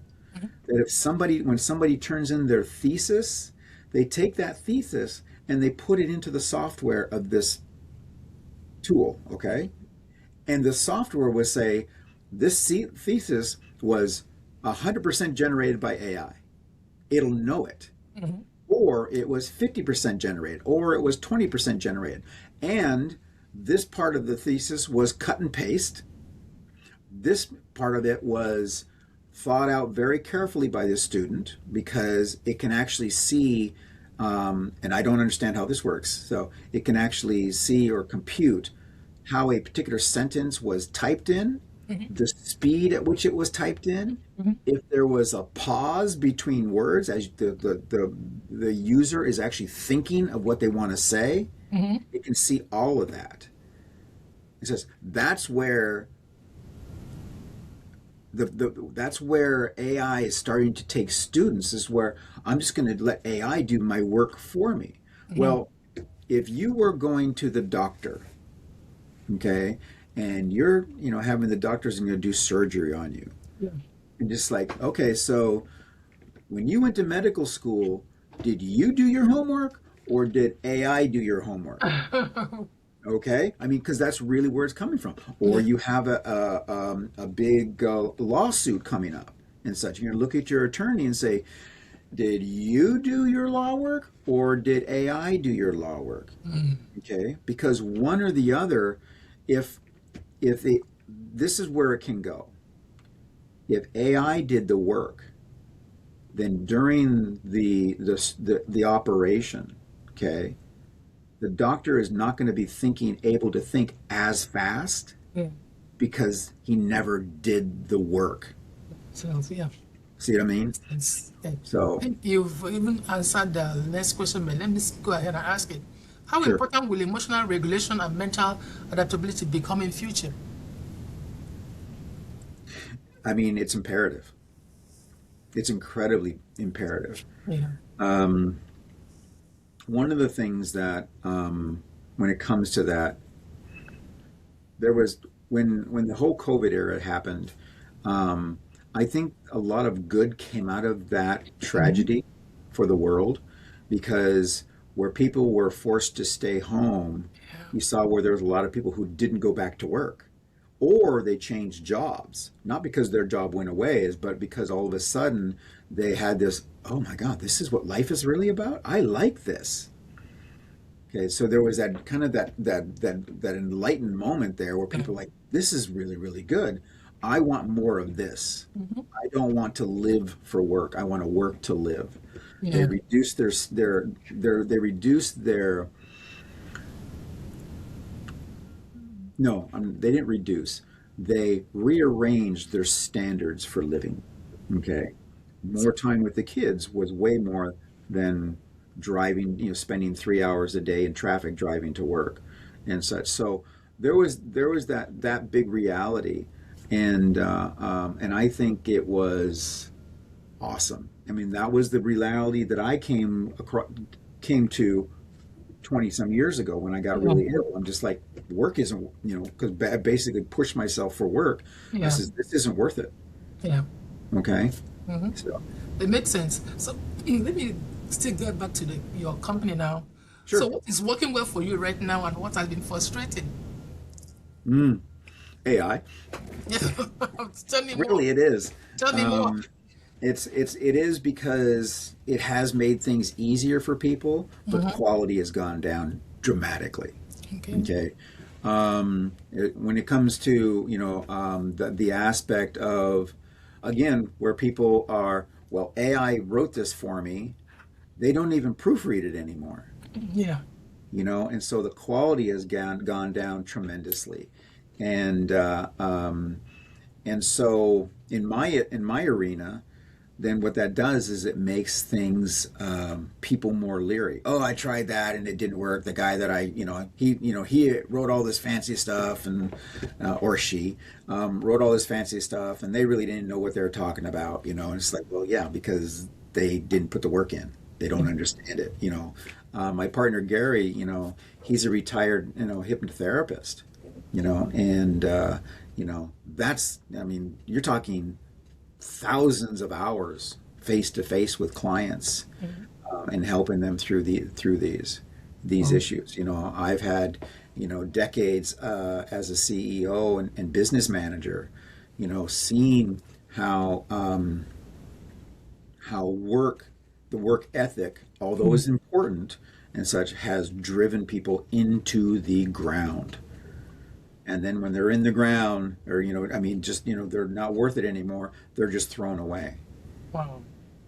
B: that when somebody turns in their thesis, they take that thesis and they put it into the software of this tool, okay? And the software will say, this thesis was 100% generated by AI. It'll know it. Or it was 50% generated, or it was 20% generated. And this part of the thesis was cut and paste. This part of it was thought out very carefully by the student, because it can actually see, and I don't understand how this works, so it can actually see or compute how a particular sentence was typed in, the speed at which it was typed in, if there was a pause between words as the user is actually thinking of what they want to say, it can see all of that. It says that's where that's where AI is starting to take students, is where I'm just going to let AI do my work for me. Well, if you were going to the doctor, okay, and you're, having the doctor's going to do surgery on you. And just like, okay, so when you went to medical school, did you do your homework or did AI do your homework? Okay, I mean, because that's really where it's coming from. Or you have a big lawsuit coming up and such. You're going to look at your attorney and say, did you do your law work or did AI do your law work? Okay, because one or the other, this is where it can go. If AI did the work, then during the operation, okay, the doctor is not going to be able to think as fast, because he never did the work.
A: So, yeah.
B: See what I mean? So
A: I think you've even answered the next question, but let me go ahead and ask it. How
B: Sure.
A: important will emotional regulation and mental adaptability become in future?
B: I mean, it's imperative. It's incredibly imperative.
A: Yeah.
B: One of the things that, when it comes to that, there was, when the whole COVID era happened, I think a lot of good came out of that tragedy for the world, because where people were forced to stay home, you saw where there was a lot of people who didn't go back to work, or they changed jobs, not because their job went away, but because all of a sudden they had this, oh my God, this is what life is really about? I like this. Okay, so there was that kind of that enlightened moment there where people were like, this is really, really good. I want more of this. I don't want to live for work. I want to work to live.
A: Yeah.
B: They reduced they reduced their no, they didn't reduce. They rearranged their standards for living. Okay, more time with the kids was way more than driving, spending 3 hours a day in traffic driving to work and such. So there was that big reality, and I think it was awesome. I mean, that was the reality that I came to 20 some years ago when I got really ill. I'm just like, work isn't, because I basically pushed myself for work.
A: Yeah.
B: I said, this isn't worth it.
A: Yeah.
B: Okay. So
A: It makes sense. So let me still get back to your company now.
B: Sure.
A: So what is working well for you right now, and what has been frustrating?
B: AI.
A: Tell me more.
B: Really, it is.
A: Tell me more.
B: It is because it has made things easier for people, but the quality has gone down dramatically. Okay. When it comes to the aspect of, again, where people are, well, AI wrote this for me, they don't even proofread it anymore.
A: Yeah.
B: And so the quality has gone down tremendously. And and so in my arena, then what that does is it makes things people more leery. Oh, I tried that and it didn't work. The guy that he wrote all this fancy stuff, and or she wrote all this fancy stuff, and they really didn't know what they were talking about. And it's like, well, yeah, because they didn't put the work in. They don't understand it. My partner Gary, he's a retired hypnotherapist. And that's, I mean, you're talking thousands of hours face to face with clients, and helping them through these issues. I've had decades as a CEO and business manager, seeing how the work ethic, although is important and such, has driven people into the ground. And then when they're in the ground, or they're not worth it anymore, they're just thrown away.
A: Wow.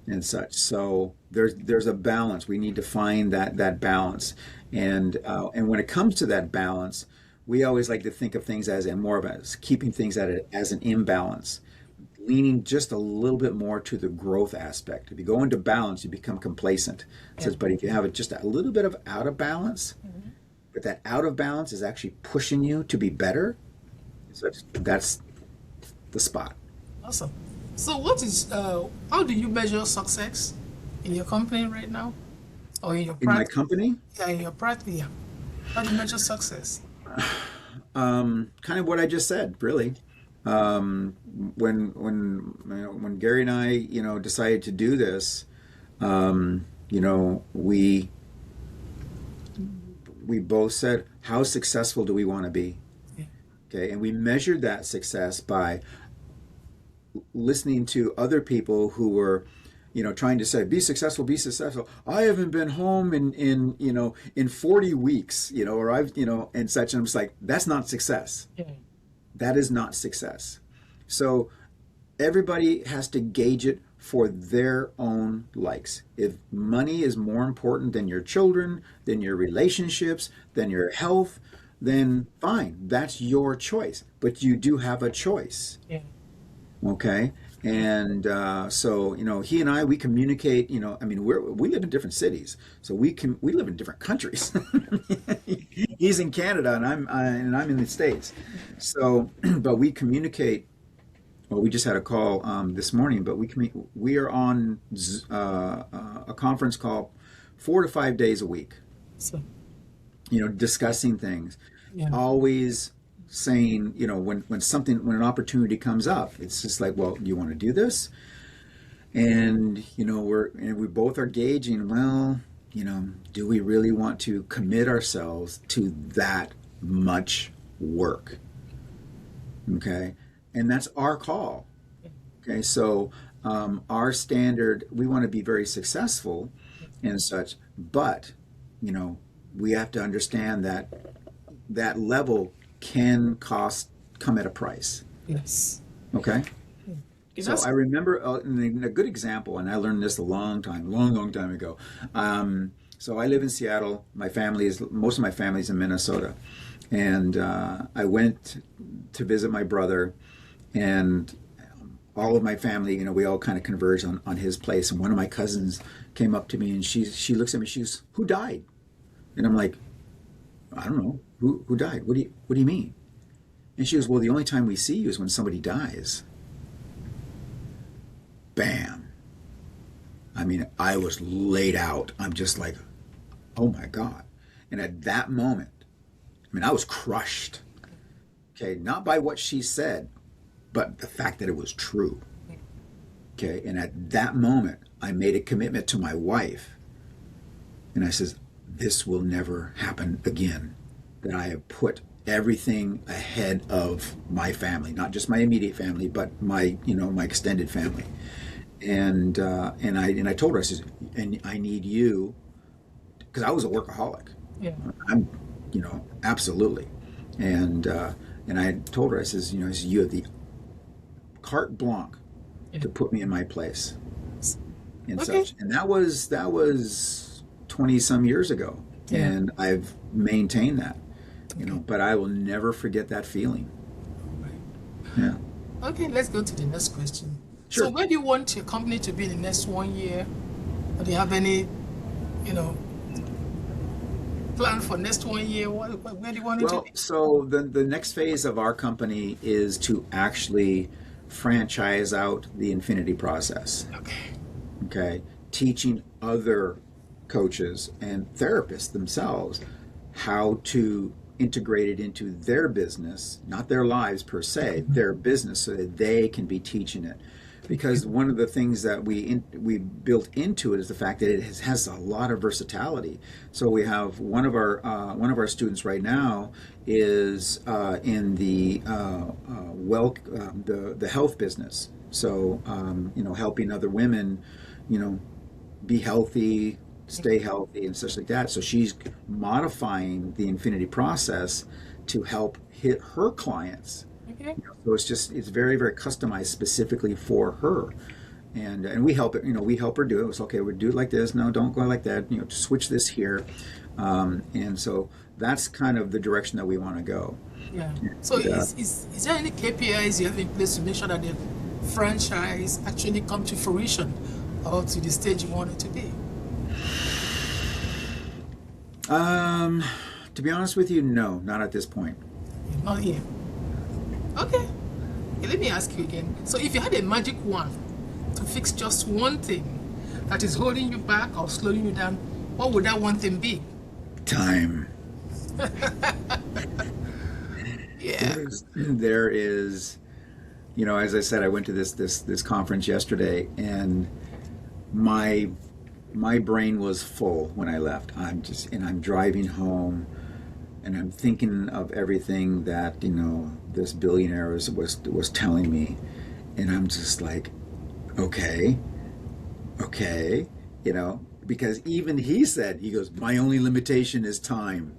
B: And such. So there's a balance. We need to find that balance. And when it comes to that balance, we always like to think of things as keeping things as an imbalance, leaning just a little bit more to the growth aspect. If you go into balance, you become complacent. It says, but if you have it just a little bit of out of balance, but that out of balance is actually pushing you to be better, so that's the spot.
A: Awesome. So how do you measure success in your company right now? Or in your
B: In my
A: practice?
B: company,
A: Yeah, in your practice, yeah. How do you measure success?
B: kind of what I just said, really. When Gary and I, decided to do this, we both said, how successful do we want to be?
A: Yeah.
B: Okay, and we measured that success by listening to other people who were, trying to say, be successful, be successful. I haven't been home in 40 weeks, or I've, and such. And I'm just like, that's not success.
A: Yeah.
B: That is not success. So everybody has to gauge it for their own likes. If money is more important than your children, than your relationships, than your health, then fine, that's your choice. But you do have a choice.
A: Yeah.
B: Okay? And so, he and I, we communicate, we live in different cities. So we live in different countries. He's in Canada and I'm in the States. So, but we communicate. Well, we just had a call this morning, but we are on a conference call 4 to 5 days a week.
A: So,
B: Discussing things,
A: yeah.
B: always saying, when an opportunity comes up, it's just like, well, you want to do this? And, we both are gauging, well, do we really want to commit ourselves to that much work? Okay. And that's our call. Okay, so our standard, we want to be very successful and such, but we have to understand that that level can come at a price.
A: Yes.
B: Okay.
A: Yeah.
B: So I remember a good example, and I learned this a long time ago. So I live in Seattle. Most of my family is in Minnesota, and I went to visit my brother. And all of my family, we all kind of converged on his place. And one of my cousins came up to me and she looks at me, she goes, who died? And I'm like, I don't know. Who died? What do you mean? And she goes, well, the only time we see you is when somebody dies. Bam. I mean, I was laid out. I'm just like, oh my God. And at that moment, I was crushed. Okay, not by what she said, but the fact that it was true. Okay, and at that moment, I made a commitment to my wife. And I says, this will never happen again. That I have put everything ahead of my family, not just my immediate family, but my extended family. And I told her, I says, and I need you, because I was a workaholic.
A: Yeah.
B: I'm, absolutely. And I told her, I says, you have the carte blanche to put me in my place. and
A: Okay.
B: such. And that was 20 some years ago.
A: Yeah.
B: And I've maintained that,
A: Okay.
B: but I will never forget that feeling. Yeah.
A: Okay, let's go to the next question. So
B: Sure.
A: where do you want your company to be in the next 1 year? Or do you have any, you know, plan for next 1 year? Where do you want it to
B: Well,
A: be?
B: so the next phase of our company is to actually franchise out the infinity process.
A: Okay.
B: Okay, teaching other coaches and therapists themselves how to integrate it into their business, not their lives per se, their business, so that they can be teaching it. Because one of the things that we built into it is the fact that it has a lot of versatility. So we have one of our students right now is in the health business. So helping other women, you know, be healthy, stay healthy, and such like that. So she's modifying the infinity process to help hit her clients.
A: Okay.
B: So it's very, very customized specifically for her. And we help it, we help her do it. It's okay, we do it like this. No, don't go like that. Switch this here. And so that's kind of the direction that we want to go.
A: Yeah. So
B: And,
A: is there any KPIs you have in place to make sure that the franchise actually come to fruition or to the stage you want it to be?
B: to be honest with you, no, not at this point.
A: Not here. Okay. Okay, let me ask you again. So if you had a magic wand to fix just one thing that is holding you back or slowing you down, what would that one thing be?
B: Time.
A: Yeah.
B: There is, as I said, I went to this conference yesterday, and my brain was full when I left. I'm driving home, and I'm thinking of everything that this billionaire was telling me, and I'm just like, okay, because even he said, he goes, my only limitation is time.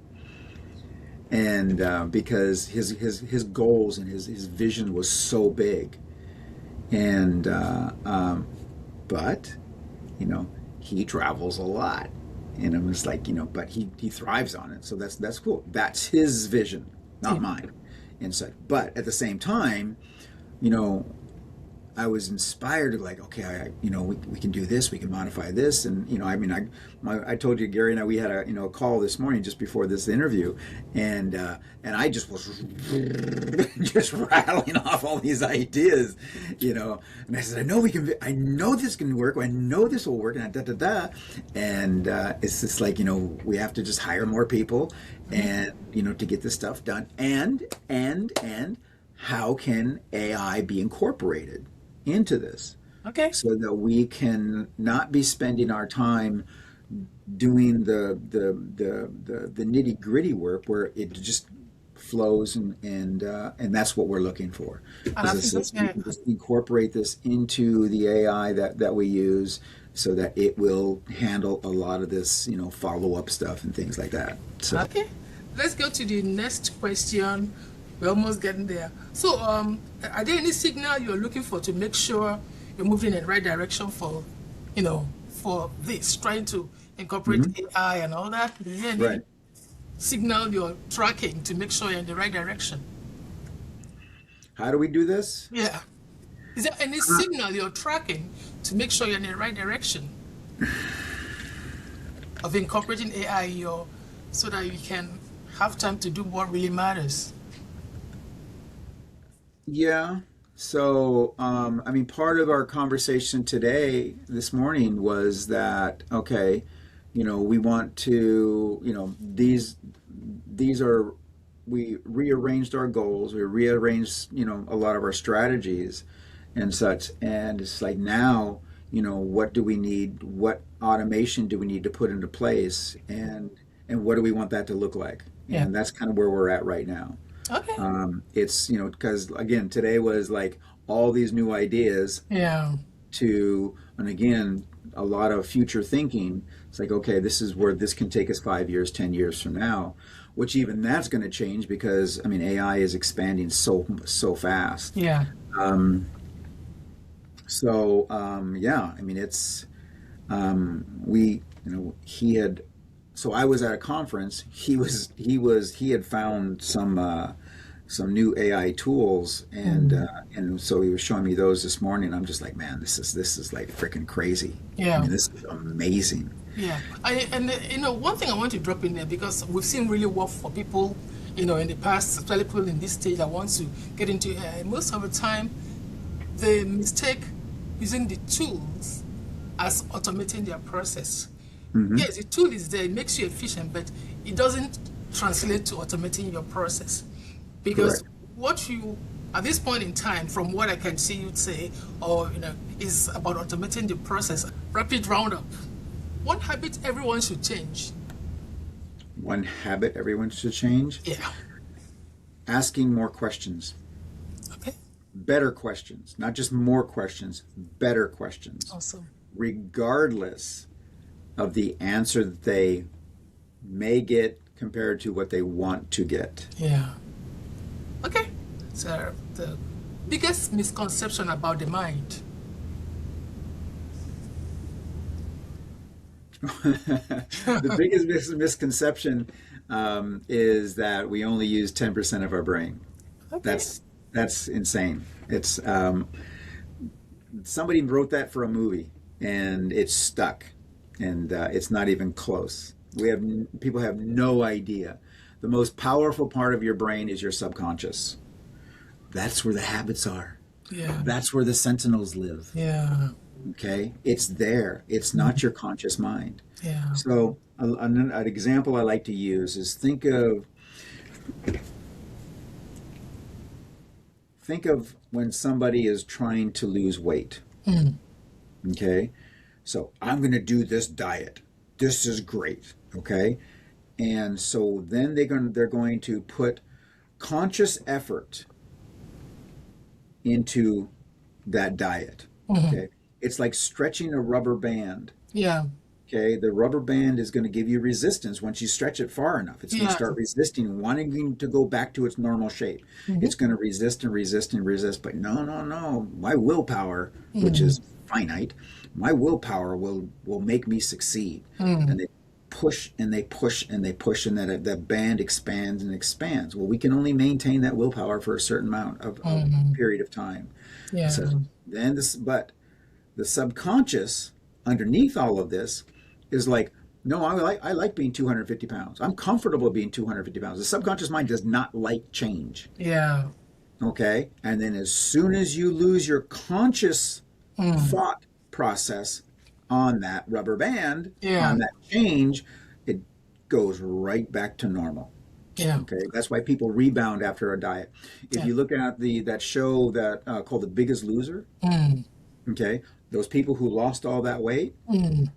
B: And because his goals and his vision was so big, and but he travels a lot, and I'm just like, but he thrives on it, so that's cool. That's his vision, not
A: Yeah.
B: mine, and so. But at the same time, I was inspired to, like, okay, we can do this, we can modify this, and I told you, Gary and I, we had a call this morning just before this interview, and I just was just rattling off all these ideas, and I said, I know this can work, I know this will work, and and it's just like, we have to just hire more people, and to get this stuff done, and how can AI be incorporated into this,
A: Okay.
B: so that we can not be spending our time doing the nitty gritty work where it just flows, and that's what we're looking for.
A: I
B: Is
A: think,
B: we
A: yeah.
B: can just incorporate this into the AI that we use, so that it will handle a lot of this, follow up stuff and things like that. So
A: Okay. Let's go to the next question. We're almost getting there. So, are there any signal you're looking for to make sure you're moving in the right direction for, for this, trying to incorporate AI and all that? Is there any
B: right.
A: signal you're tracking to make sure you're in the right direction?
B: How do we do this?
A: Yeah. Is there any signal you're tracking to make sure you're in the right direction of incorporating AI in so that you can have time to do what really matters?
B: Yeah. So, part of our conversation this morning was that, okay, we want to, we rearranged our goals, we rearranged, a lot of our strategies and such. And it's like, now, what do we need? What automation do we need to put into place? And what do we want that to look like?
A: Yeah.
B: And that's kind of where we're at right now.
A: Okay.
B: It's, because again, today was like all these new ideas
A: Yeah.
B: and again, a lot of future thinking. It's like, okay, this is where this can take us 5 years, 10 years from now, which even that's going to change, because AI is expanding so fast.
A: Yeah.
B: Yeah, it's, He had, so I was at a conference. He had found some new AI tools, and so he was showing me those this morning. I'm just like, man, this is like freaking crazy. I
A: Yeah.
B: mean, this is amazing.
A: Yeah, one thing I want to drop in there, because we've seen really work for people, in the past, especially people in this stage that want to get into AI. Most of the time, they mistake using the tools as automating their process.
B: Hmm.
A: Yes, the tool is there, it makes you efficient, but it doesn't translate to automating your process. Because
B: Correct.
A: what you, at this point in time, from what I can see you'd say, or, is about automating the process. Rapid roundup. One habit everyone should change.
B: One habit everyone should change:
A: Yeah.
B: asking more questions,
A: Okay.
B: better questions, not just more questions, better questions,
A: Awesome.
B: regardless of the answer that they may get compared to what they want to get.
A: Yeah. Okay. So the biggest misconception about the mind.
B: The biggest misconception is that we only use 10% of our brain.
A: Okay.
B: That's insane. It's somebody wrote that for a movie, and it's stuck, and it's not even close. People have no idea. The most powerful part of your brain is your subconscious. That's where the habits are.
A: Yeah.
B: That's where the sentinels live.
A: Yeah.
B: Okay, it's there. It's not your conscious mind.
A: Yeah.
B: So an example I like to use is think of when somebody is trying to lose weight. Okay, so I'm going to do this diet. This is great. Okay, and so then they're going to put conscious effort into that diet. Okay, it's like stretching a rubber band.
A: Yeah.
B: Okay, the rubber band is going to give you resistance once you stretch it far enough. It's going to
A: Yeah.
B: start resisting, wanting to go back to its normal shape. It's going to resist and resist and resist, but no, no, no. My willpower, which is finite, my willpower will make me succeed. And they push and they push and they push, and that band expands and expands. Well, we can only maintain that willpower for a certain amount of period of time.
A: Yeah.
B: So but the subconscious underneath all of this is like, no, I like being 250 pounds. I'm comfortable being 250 pounds. The subconscious mind does not like change.
A: Yeah.
B: Okay. And then as soon as you lose your conscious thought process on that rubber band,
A: Yeah.
B: on that change, it goes right back to normal.
A: Yeah.
B: Okay, that's why people rebound after a diet. If you look at that show that called The Biggest Loser, okay, those people who lost all that weight,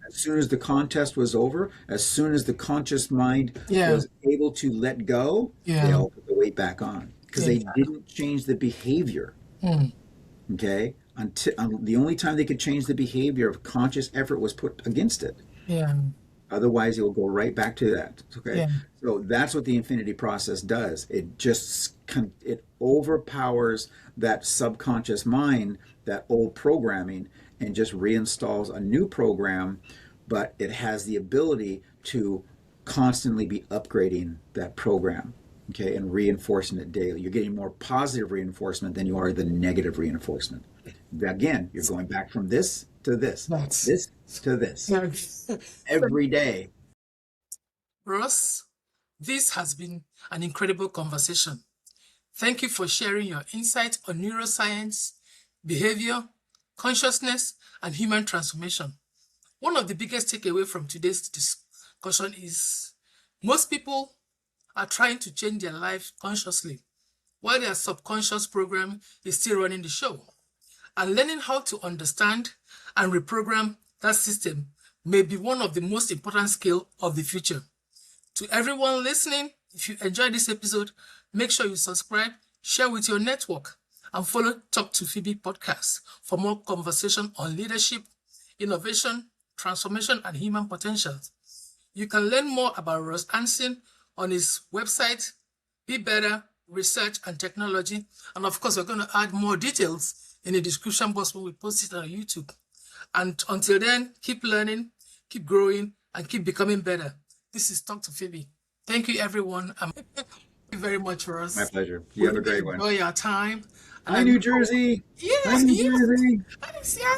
B: as soon as the contest was over, as soon as the conscious mind
A: Yeah.
B: was able to let go,
A: Yeah.
B: they all put the weight back on because they didn't change the behavior. Okay, until the only time they could change the behavior of conscious effort was put against it.
A: Yeah.
B: Otherwise, it will go right back to that. Okay,
A: Yeah.
B: so that's what the infinity process does. It overpowers that subconscious mind, that old programming, and just reinstalls a new program. But it has the ability to constantly be upgrading that program, okay, and reinforcing it daily. You're getting more positive reinforcement than you are the negative reinforcement. Again, you're going back from this to this,
A: That's-
B: this to this
A: Yeah.
B: every day.
A: Ross, this has been an incredible conversation. Thank you for sharing your insights on neuroscience, behavior, consciousness, and human transformation. One of the biggest takeaways from today's discussion is most people are trying to change their life consciously, while their subconscious program is still running the show. And learning how to understand and reprogram that system may be one of the most important skills of the future. To everyone listening, if you enjoyed this episode, make sure you subscribe, share with your network, and follow Talk to Phoebe podcast for more conversation on leadership, innovation, transformation, and human potential. You can learn more about Ross Arntson on his website, Be Better Research and Technology. And of course, we're going to add more details in the description box when we post it on YouTube. And until then, keep learning, keep growing, and keep becoming better. This is Talk to Phoebe. Thank you, everyone. Thank you very much for
B: My
A: us.
B: pleasure. You
A: We
B: have a
A: really
B: great one.
A: enjoy our time. And
B: Hi,
A: I
B: New
A: look forward.
B: Jersey. Hi,
A: Yes,
B: New
A: you.
B: Jersey.
A: Hi, Seattle.